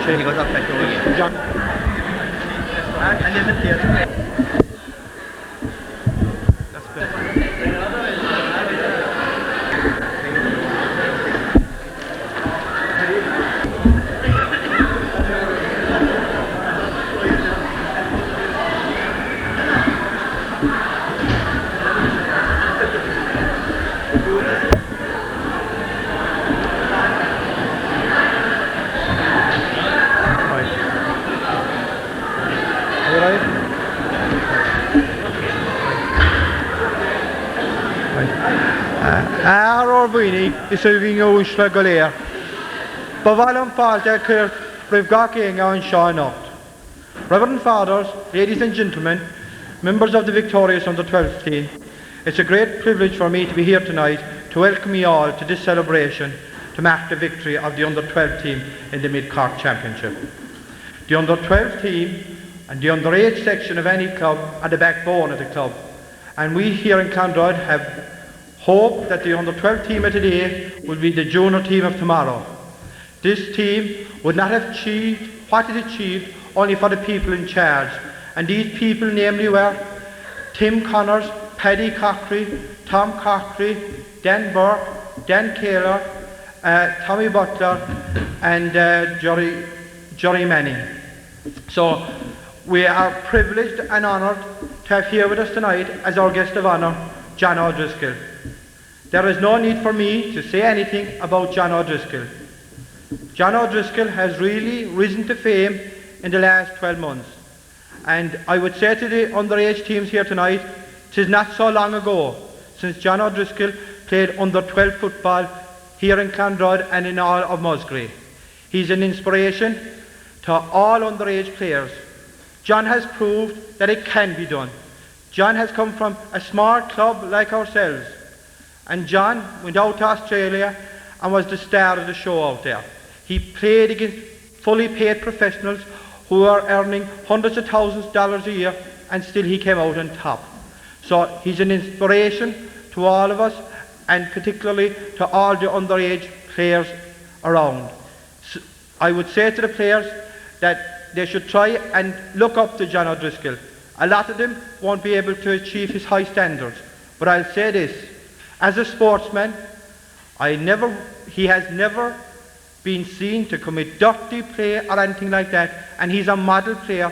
He goes up back over again. John. And then the players. That's better. Mcsweeney is serving a Kelleher. Bavalon Falter Kurt King and Sean Not. Reverend Fathers, ladies and gentlemen, members of the victorious under 12 team, it's a great privilege for me to be here tonight to welcome you all to this celebration to mark the victory of the under 12 team in the Mid-Cork Championship. The under 12 team and the underage section of any club are the backbone of the club, and we here in Clondrohid have hope that the under 12 team of today will be the junior team of tomorrow. This team would not have achieved what it achieved only for the people in charge, and these people namely were Tim Connors, Paddy Cockery, Tom Cockery, Dan Burke, Dan Kelleher, Tommy Butler and Jerry Manning. So we are privileged and honoured to have here with us tonight as our guest of honour, John O'Driscoll. There is no need for me to say anything about John O'Driscoll. John O'Driscoll has really risen to fame in the last 12 months. And I would say to the underage teams here tonight, it is not so long ago since John O'Driscoll played under 12 football here in Clondrohid and in all of Musgrave. He's an inspiration to all underage players. John has proved that it can be done. John has come from a small club like ourselves, and John went out to Australia and was the star of the show out there. He played against fully paid professionals who are earning hundreds of thousands of dollars a year, and still he came out on top. So he's an inspiration to all of us, and particularly to all the underage players around. So I would say to the players that they should try and look up to John O'Driscoll. A lot of them won't be able to achieve his high standards, but I'll say this: as a sportsman, he has never been seen to commit dirty play or anything like that, and he's a model player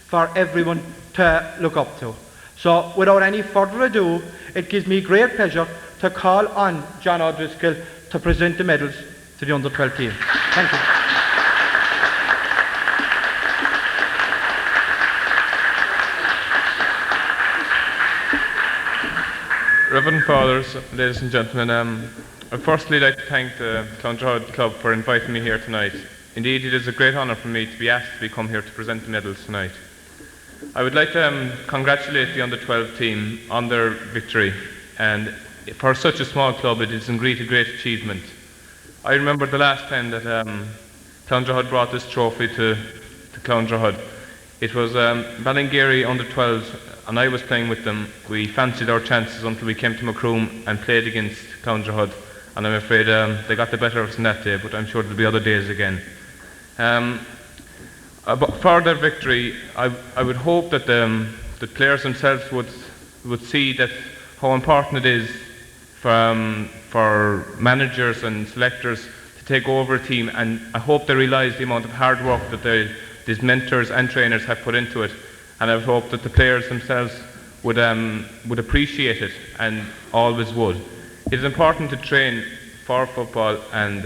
for everyone to look up to. So without any further ado, it gives me great pleasure to call on John O'Driscoll to present the medals to the under 12 team. Thank you. Reverend Fathers, ladies and gentlemen, I'd firstly like to thank the Clondrohid Club for inviting me here tonight. Indeed, it is a great honour for me to be asked to come here to present the medals tonight. I would like to congratulate the under 12 team on their victory, and for such a small club it is indeed a great achievement. I remember the last time that Clondrohid brought this trophy to Clondrohid. It was Ballingeary under 12s, and I was playing with them. We fancied our chances until we came to Macroom and played against Clondrohid, and I'm afraid they got the better of us on that day, but I'm sure there'll be other days again. For their victory, I would hope that the players themselves would see that how important it is for managers and selectors to take over a team, and I hope they realise the amount of hard work that these mentors and trainers have put into it, and I would hope that the players themselves would appreciate it, and always would. It is important to train for football, and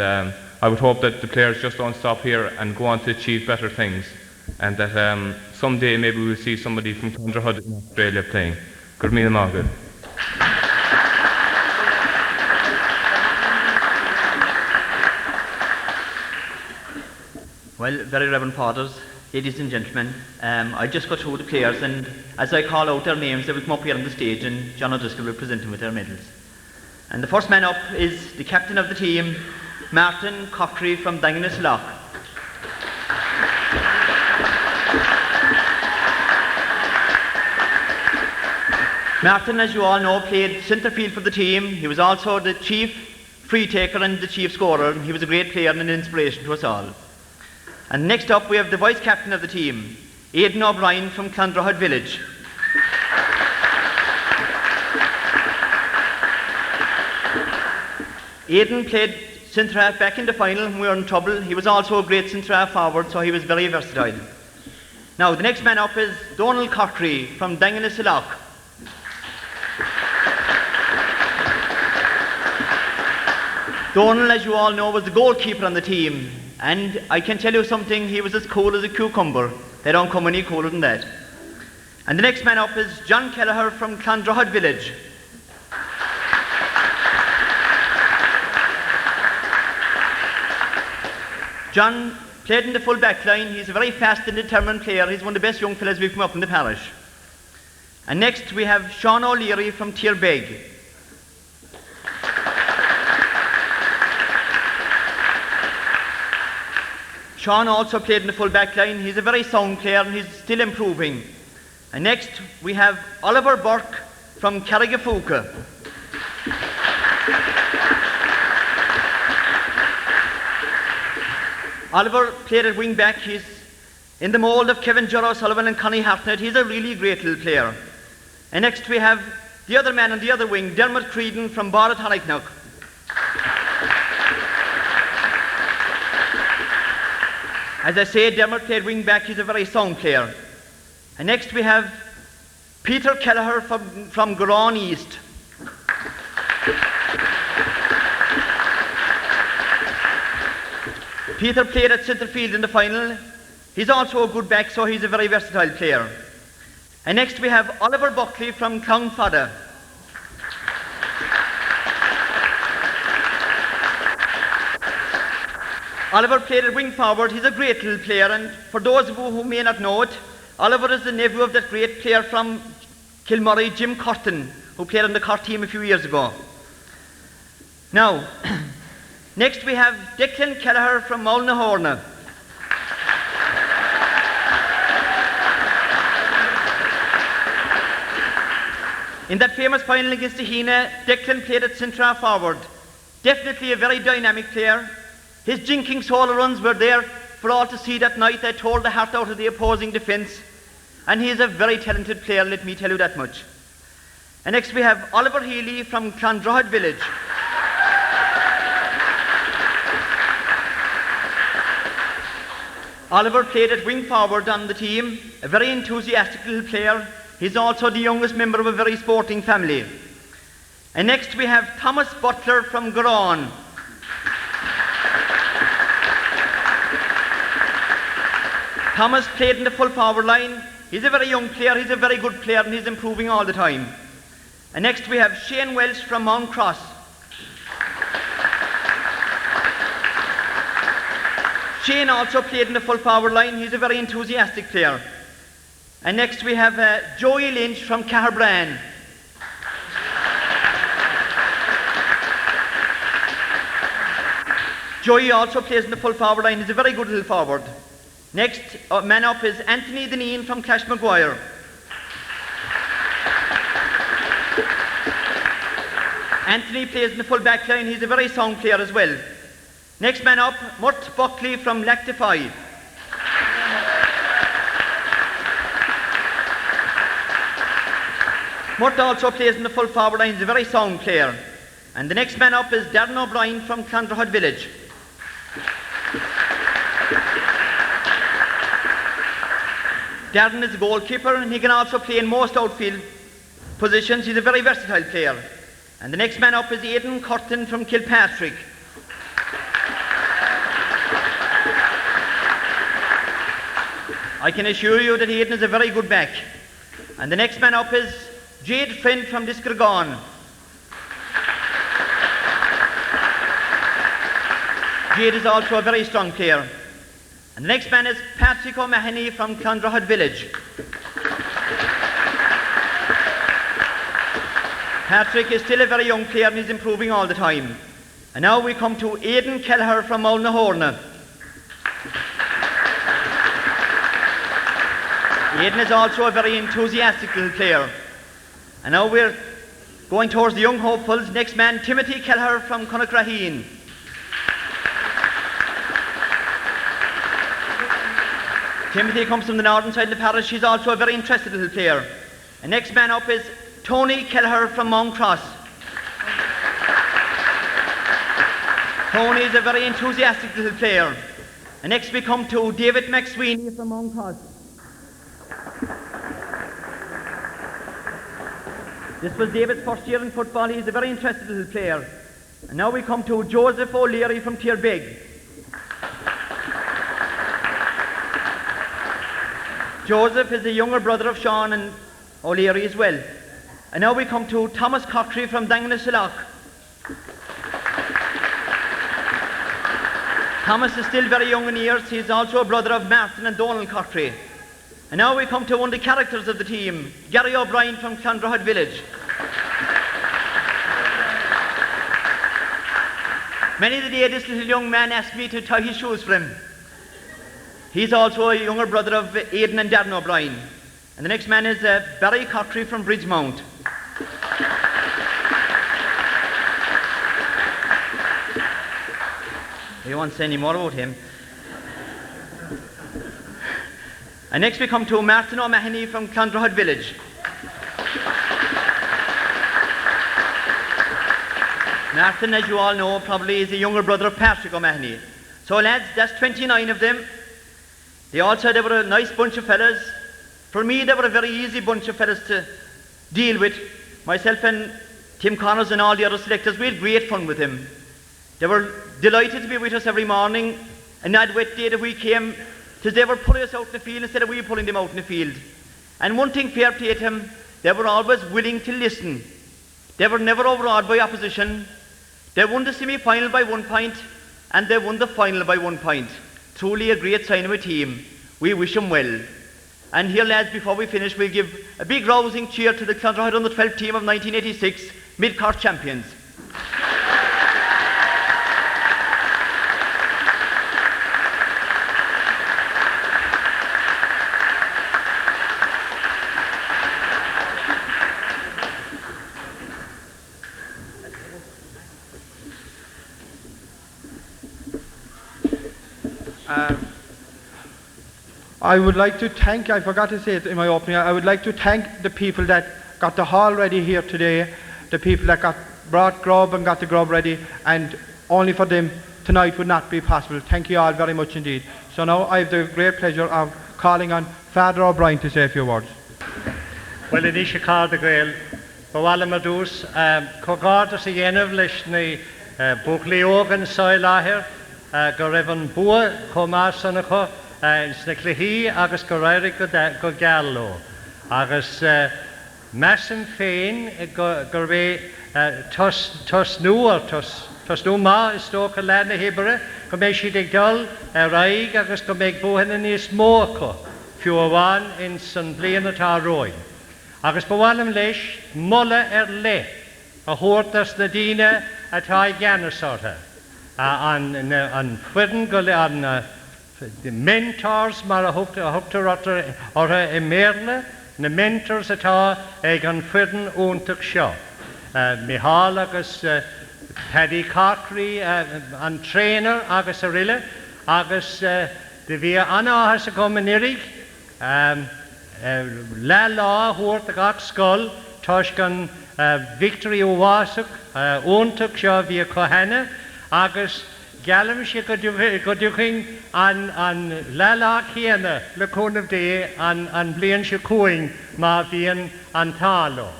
I would hope that the players just don't stop here and go on to achieve better things, and that someday maybe we'll see somebody from Clondrohid in Australia playing. Good meal, Margaret. Well, very Reverend Fathers, ladies and gentlemen, I just got through the players, and as I call out their names, they will come up here on the stage, and John O'Driscoll will present them with their medals. And the first man up is the captain of the team, Martin Cockery from Dangannisloch. Martin, as you all know, played centre field for the team. He was also the chief free taker and the chief scorer. He was a great player and an inspiration to us all. And next up we have the vice captain of the team, Aidan O'Brien from Clondrohid village. Aidan played centre half back in the final when we were in trouble. He was also a great centre half forward, so he was very versatile. Now the next man up is Donald Cockery from Danganessilock. Donald, as you all know, was the goalkeeper on the team, and I can tell you something, he was as cool as a cucumber. They don't come any cooler than that. And the next man up is John Kelleher from Clondrohid village. John played in the full back line. He's a very fast and determined player. He's one of the best young fellas we've come up in the parish. And next we have Sean O'Leary from Tierbeg. Sean also played in the full back line. He's a very sound player and he's still improving. And next we have Oliver Burke from Carrigafoca. Oliver played at wing back. He's in the mould of Kevin Jura Sullivan and Connie Hartnett. He's a really great little player. And next we have the other man on the other wing, Dermot Creedon from Borrataniknock. As I say, Dermot played wing back. He's a very sound player. And next we have Peter Kelleher from Goron East. Peter played at centre field in the final. He's also a good back, so he's a very versatile player. And next we have Oliver Buckley from Clondrohid. Oliver played at wing forward. He's a great little player, and for those of you who may not know it, Oliver is the nephew of that great player from Kilmurray, Jim Curtin, who played on the Cork team a few years ago. Now, next we have Dicken Kelleher from Malnour. In that famous final against Dihina, Declan played at centre forward. Definitely a very dynamic player. His jinking solo runs were there for all to see that night. They tore the heart out of the opposing defence. And he is a very talented player, let me tell you that much. And next we have Oliver Healy from Clondrohid village. Oliver played at wing forward on the team, a very enthusiastic little player. He's also the youngest member of a very sporting family. And next we have Thomas Butler from Goron. Thomas played in the full forward line. He's a very young player, he's a very good player, and he's improving all the time. And next we have Shane Welsh from Mount Cross. Shane also played in the full forward line. He's a very enthusiastic player. And next we have Joey Lynch from Kelleher. Joey also plays in the full forward line. He's a very good little forward. Next man up is Anthony Deneen from Clashmaguire. Anthony plays in the full back line. He's a very sound player as well. Next man up, Murt Buckley from Lactify. Murt also plays in the full forward line. He's a very sound player. And the next man up is Darren O'Brien from Clondrohid village. Darren is a goalkeeper and he can also play in most outfield positions. He's a very versatile player. And the next man up is Aidan Curtin from Kilpatrick. I can assure you that Aidan is a very good back. And the next man up is Jade Friend from Driscoll. Jade is also a very strong player. And the next man is Patrick O'Mahony from Clondrohid village. Patrick is still a very young player and he's improving all the time. And now we come to Aidan Kelleher from Malnour. Aidan is also a very enthusiastic little player. And now we're going towards the young hopefuls. Next man, Timothy Kelleher from Clondrohid. Timothy comes from the northern side of the parish. He's also a very interested little player. The next man up is Tony Kelleher from Mount Cross. Tony is a very enthusiastic little player. And next we come to David Mcsweeney from Mount Cross. This was David's first year in football. He's a very interested little player. And now we come to Joseph O'Leary from Tierbeg. Joseph is the younger brother of Sean and O'Leary as well. And now we come to Thomas Cochrane from Danganasaloch. Thomas is still very young in years. He's also a brother of Martin and Donald Cochrane. And now we come to one of the characters of the team, Gary O'Brien from Clondrohid village. Many of the day this little young man asked me to tie his shoes for him. He's also a younger brother of Aidan and Darren O'Brien. And the next man is Barry Cochrane from Bridgemount. We won't say any more about him. And next we come to Martin O'Mahony from Clondrohid village. Martin, as you all know, probably is the younger brother of Patrick O'Mahony. So lads, that's 29 of them. They all said they were a nice bunch of fellas. For me, they were a very easy bunch of fellas to deal with. Myself and Tim Connors and all the other selectors, we had great fun with him. They were delighted to be with us every morning, and that wet day that we came, because they were pulling us out in the field instead of we pulling them out in the field. And one thing fair play to them, they were always willing to listen. They were never overawed by opposition. They won the semi-final by 1 point, and they won the final by 1 point. Truly a great sign of a team. We wish them well. And here, lads, before we finish, we'll give a big rousing cheer to the Clondrohid Under-12 team of 1986, mid-court champions. I would like to thank, I forgot to say it in my opening, I would like to thank the people that got the hall ready here today, the people that brought grub and got the grub ready, and only for them tonight would not be possible. Thank you all very much indeed. So now I have the great pleasure of calling on Father O'Brien to say a few words. Well, in each card the grail, Bawala Madus, Cogardas a Yenev Lishni, Buckley Organ Soilahir, Gorevan Bua, Comarsanaco, Sneclehi, Agus Goreric go Gallo, Agus Massin Fain, Gorbe Tos Nuor, Tos Numa, Stoker Lana Hibre, Comeshi de Gull, Raig, Agus Comeg Bohan and Is Morco, Fuawan in St. Leonatar Roy. Agus Bawalam Lish, Mulla Le, a Hortas Nadina at High Ganasota, on Fidden Gull on the mentors mar a hupter or a merle, the mentors at all egan Fidden Untuk Shaw. Mihal agus Paddy Cochrane and trainer agus Arilla, agus the Via Anna has a communirig, La La Hort the Got Skull, Toshkan Victory Owasuk, Untuk Shaw via Kohana, agus Galam she could do an Lala Kiana, Lacone of Day, and Blian Shakuing, Marvian and Talo.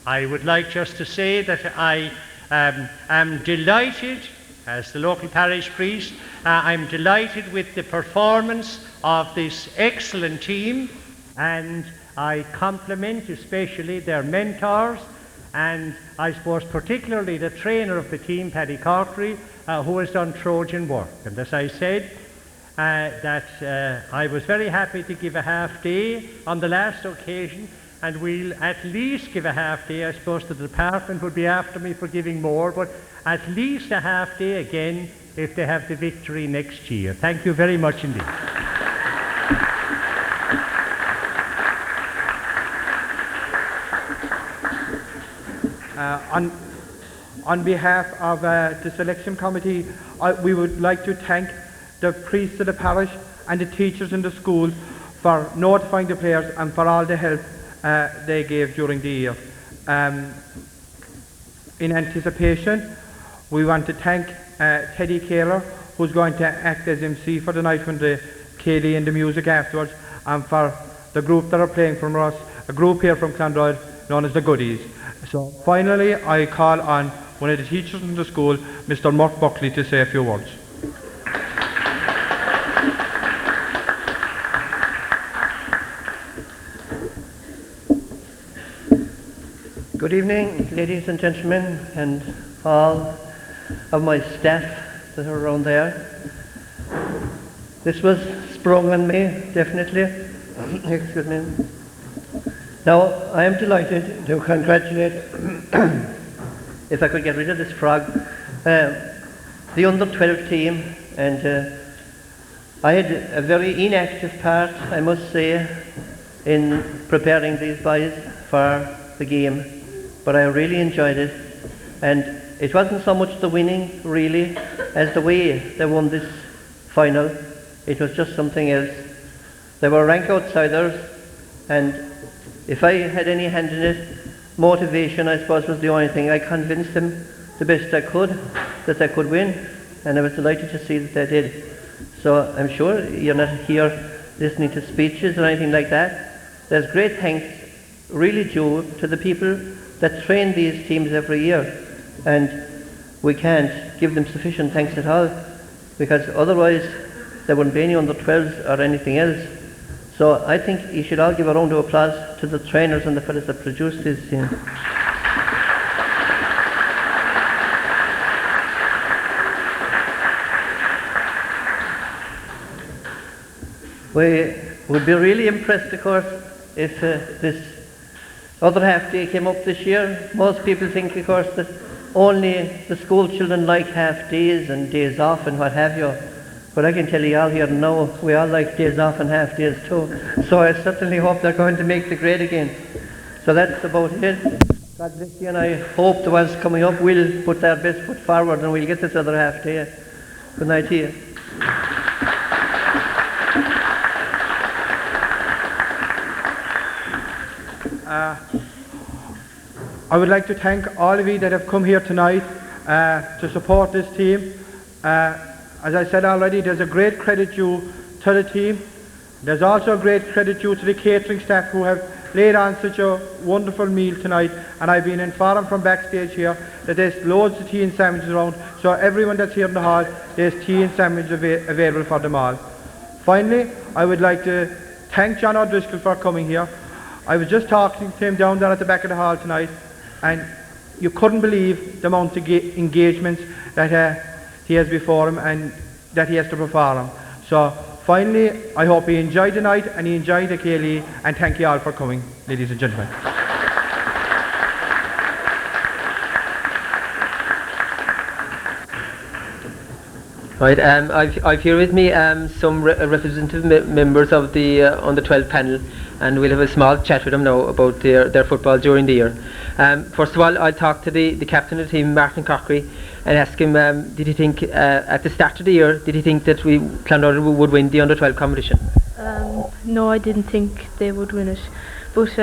I would like just to say that I am delighted, as the local parish priest, I'm delighted with the performance of this excellent team, and I compliment especially their mentors, and I suppose particularly the trainer of the team, Paddy Cochrane, who has done Trojan work. And as I said, that I was very happy to give a half day on the last occasion, and we'll at least give a half day. I suppose the department would be after me for giving more, but at least a half day again if they have the victory next year. Thank you very much indeed. On behalf of the selection committee, we would like to thank the priests of the parish and the teachers in the school for notifying the players and for all the help they gave during the year. In anticipation, we want to thank Teddy Kelleher, who's going to act as MC for the night when the Kelleher and the music afterwards, and for the group that are playing from us, a group here from Clondrohid known as the Goodies. So finally, I call on one of the teachers in the school, Mr. Buckley, to say a few words. Good evening, ladies and gentlemen, and all of my staff that are around there. This was sprung on me, definitely. Excuse me. Now, I am delighted to congratulate, if I could get rid of this frog, the under-12 team, and I had a very inactive part, I must say, in preparing these boys for the game, but I really enjoyed it, and it wasn't so much the winning, really, as the way they won this final. It was just something else. They were rank outsiders, and if I had any hand in it, motivation, I suppose, was the only thing. I convinced them the best I could that they could win, and I was delighted to see that they did. So I'm sure you're not here listening to speeches or anything like that. There's great thanks really due to the people that train these teams every year, and we can't give them sufficient thanks at all, because otherwise there wouldn't be any under-12s or anything else. So I think you should all give a round of applause to the trainers and the fellas that produced this team. We would be really impressed, of course, if this other half day came up this year. Most people think, of course, that only the school children like half days and days off and what have you. But I can tell you all here now, we all like days off and half days too. So I certainly hope they're going to make the grade again. So that's about it. God bless you, and I hope the ones coming up will put their best foot forward and we'll get this other half day. Good night to you. I would like to thank all of you that have come here tonight to support this team. As I said already, there's a great credit due to the team. There's also a great credit due to the catering staff who have laid on such a wonderful meal tonight, and I've been informed from backstage here that there's loads of tea and sandwiches around, so everyone that's here in the hall, there's tea and sandwiches available for them all. Finally, I would like to thank John Driscoll for coming here. I was just talking to him down there at the back of the hall tonight, and you couldn't believe the amount of engagements that he has before him and that he has to perform. So finally, I hope he enjoyed the night and he enjoyed the Kelleher, and thank you all for coming, ladies and gentlemen. Right, I've here with me some representative members of the under 12 panel, and we'll have a small chat with them now about their football during the year. First of all, I'll talk to the captain of the team, Martin Cockery, and ask him, did he think at the start of the year, did he think that Clondrohid would win the under 12 competition? No, I didn't think they would win it, but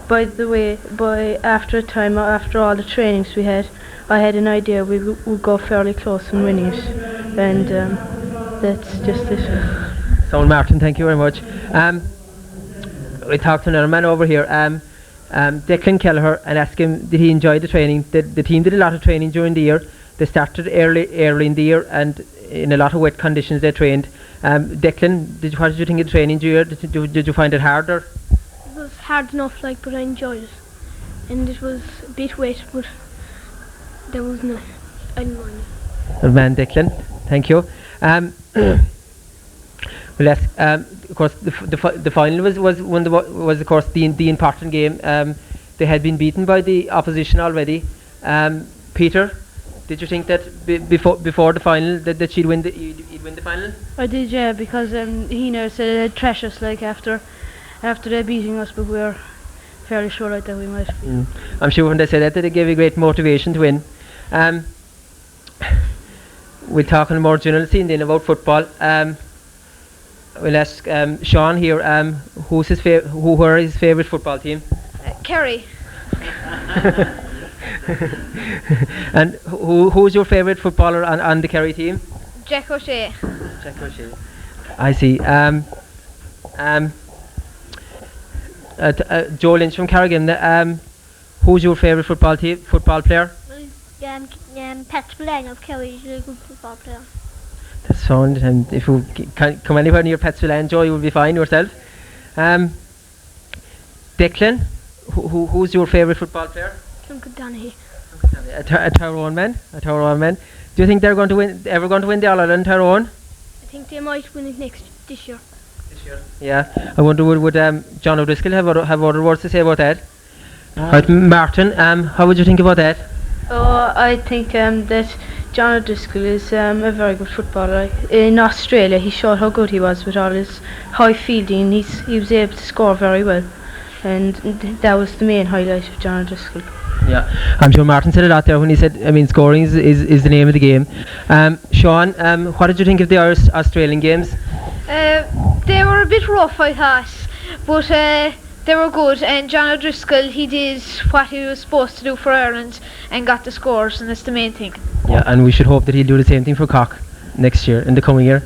by the way, after a time, after all the trainings we had, I had an idea we would go fairly close in winning it, and that's just it. So Martin, thank you very much. We talked to another man over here, Dicken Kelleher, and asked him, did he enjoy the training? The team did a lot of training during the year. They started early in the year, and in a lot of wet conditions they trained. Declan, what did you think of the training during the year? Did you find it harder? It was hard enough, but I enjoyed it. And it was a bit wet, but there wasn't I didn't mind it. Good man, Declan. Thank you. Well, yes, of course, the final was of course the important game. They had been beaten by the opposition already. Peter, did you think that before the final that he'd win the final? I did, yeah, because he said they'd trash us after they're beating us, but we were fairly sure that we might. I'm sure when they said that they gave you great motivation to win. We'll talk on a more general scene then about football. We'll ask Sean here. Who are his favourite football team? Kerry. And who's your favourite footballer on the Kerry team? Jack O'Shea. Jack O'Shea. I see. Joe Lynch from Carrigafoca. Who's your favourite football player? Patrick Lang of Kelleher is a good football player. That's fine. And if you can come anywhere near Patsville, Joe, you will be fine yourself. Dicken, who's your favourite football player? Donaghy. A Tyrone man. Do you think they're going to win? Ever going to win the All Ireland, Tyrone? I think they might win it this year. Yeah. I wonder would John O'Driscoll have other words to say about that? Right, Martin. How would you think about that? Oh, I think that John O'Driscoll is a very good footballer. In Australia, he showed how good he was with all his high fielding. He was able to score very well, and that was the main highlight of John O'Driscoll. Yeah, I'm sure Martin said a lot there when he said, scoring is the name of the game. Sean, what did you think of the Irish-Australian games? They were a bit rough, I thought, but they were good, and John O'Driscoll, he did what he was supposed to do for Ireland and got the scores, and that's the main thing. Yeah, and we should hope that he'll do the same thing for Cork next year, in the coming year.